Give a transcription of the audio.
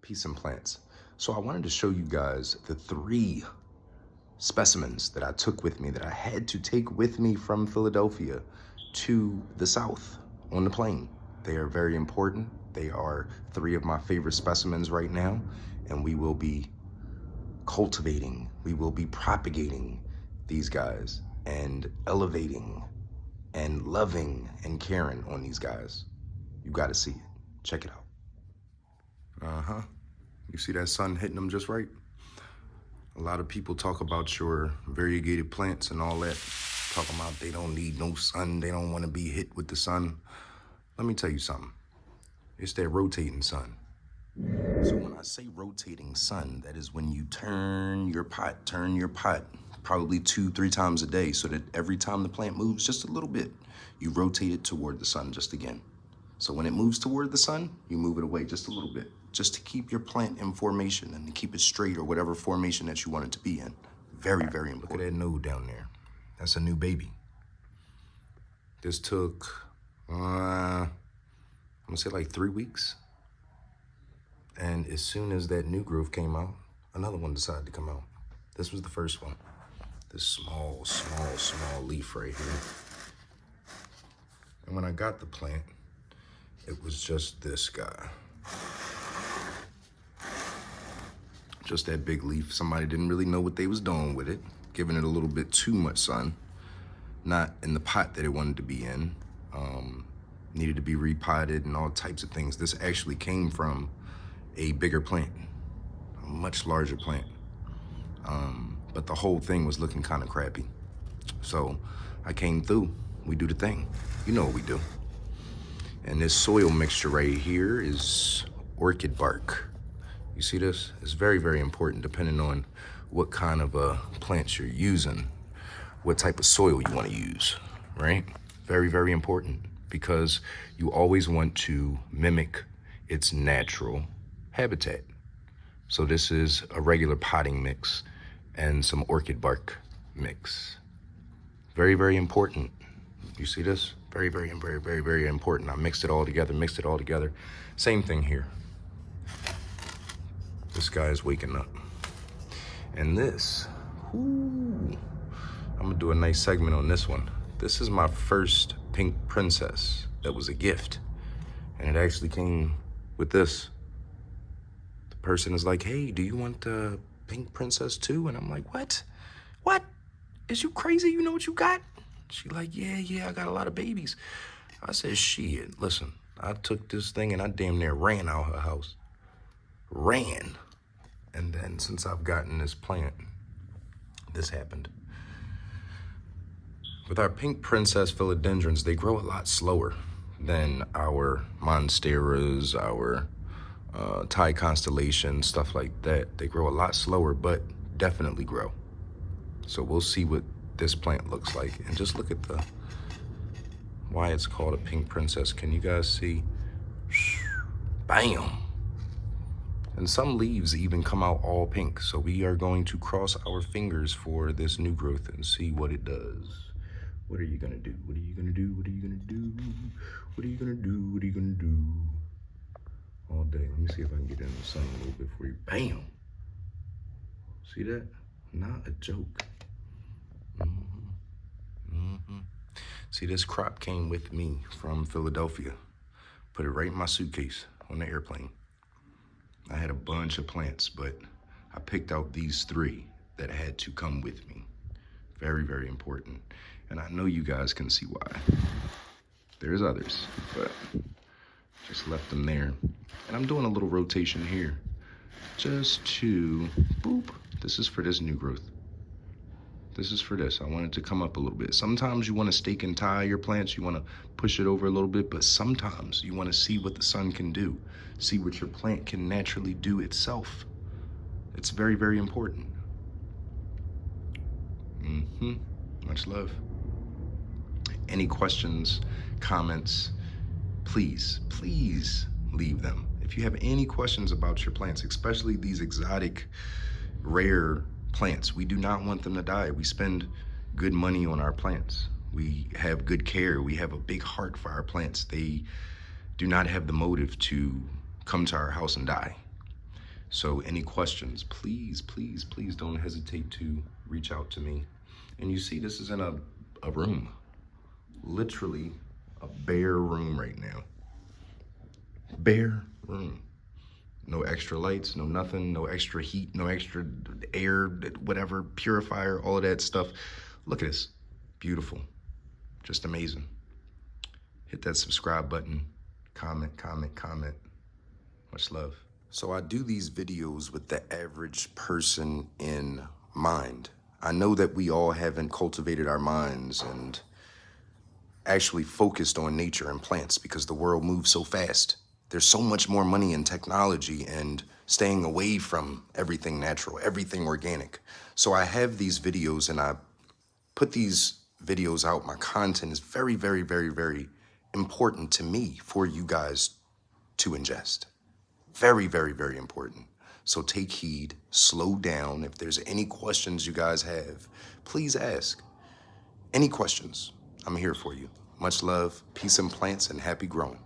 Peace and Plants. So I wanted to show you guys the 3 specimens that I took with me, that I had to take with me from Philadelphia to the South on the plane. They are very important. They are 3 of my favorite specimens right now, and we will be cultivating, we will be propagating these guys and elevating and loving and caring on these guys. You gotta see it. Check it out. You see that sun hitting them just right? A lot of people talk about your variegated plants and all that, talking about they don't need no sun, they don't want to be hit with the sun. Let me tell you something. It's that rotating sun. So when I say rotating sun, that is when you turn your pot probably 2-3 times a day, so that every time the plant moves just a little bit, you rotate it toward the sun just again. So when it moves toward the sun, you move it away just a little bit, just to keep your plant in formation and to keep it straight, or whatever formation that you want it to be in. Very, very important. Look at that node down there. That's a new baby. This took, I'm gonna say like 3 weeks. And as soon as that new growth came out, another one decided to come out. This was the first one. This small leaf right here. And when I got the plant, it was just this guy. Just that big leaf. Somebody didn't really know what they was doing with it, giving it a little bit too much sun. Not in the pot that it wanted to be in. Needed to be repotted and all types of things. This actually came from a bigger plant, a much larger plant. But the whole thing was looking kind of crappy. So I came through. We do the thing. You know what we do. And this soil mixture right here is orchid bark. You see this? It's very, very important depending on what kind of plants you're using, what type of soil you want to use, right? Very, very important, because you always want to mimic its natural habitat. So this is a regular potting mix and some orchid bark mix. Very, very important. You see this? Very, very, very, very, very important. I mixed it all together, Same thing here. This guy is waking up. And this, I'm gonna do a nice segment on this one. This is my first pink princess that was a gift. And it actually came with this. The person is like, hey, do you want the pink princess too? And I'm like, what? What? Is you crazy? You know what you got? She like, yeah, I got a lot of babies. I said, shit, listen, I took this thing and I damn near ran out her house. Ran. And then since I've gotten this plant, this happened. With our pink princess philodendrons, they grow a lot slower than our monsteras, our Thai constellations, stuff like that. They grow a lot slower, but definitely grow. So we'll see what this plant looks like. And just look at why it's called a pink princess. Can you guys see? Bam! And some leaves even come out all pink. So we are going to cross our fingers for this new growth and see what it does. What are you gonna do? What are you gonna do? What are you gonna do? What are you gonna do? What are you gonna do? All day. Let me see if I can get in the sun a little bit for you. Bam! See that? Not a joke. See, this crop came with me from Philadelphia. Put it right in my suitcase on the airplane. I had a bunch of plants, but I picked out these 3 that had to come with me. Very, very important. And I know you guys can see why. There's others, but just left them there. And I'm doing a little rotation here just to, boop. This is for this new growth. This is for this. I want it to come up a little bit. Sometimes you want to stake and tie your plants. You want to push it over a little bit, but sometimes you want to see what the sun can do. See what your plant can naturally do itself. It's very, very important. Much love. Any questions, comments, please leave them. If you have any questions about your plants, especially these exotic, rare plants, we do not want them to die. We spend good money on our plants. We have good care. We have a big heart for our plants. They do not have the motive to come to our house and die. So any questions, please, please, please don't hesitate to reach out to me. And you see, this is in a room, literally a bare room right now. Bare room. No extra lights, no nothing, no extra heat, no extra air, whatever, purifier, all of that stuff. Look at this. Beautiful. Just amazing. Hit that subscribe button. Comment, comment, comment. Much love. So I do these videos with the average person in mind. I know that we all haven't cultivated our minds and actually focused on nature and plants because the world moves so fast. There's so much more money in technology and staying away from everything natural, everything organic. So I have these videos and I put these videos out. My content is very, very, very, very important to me for you guys to ingest. Very, very, very important. So take heed, slow down. If there's any questions you guys have, please ask. Any questions, I'm here for you. Much love, peace and plants, and happy growing.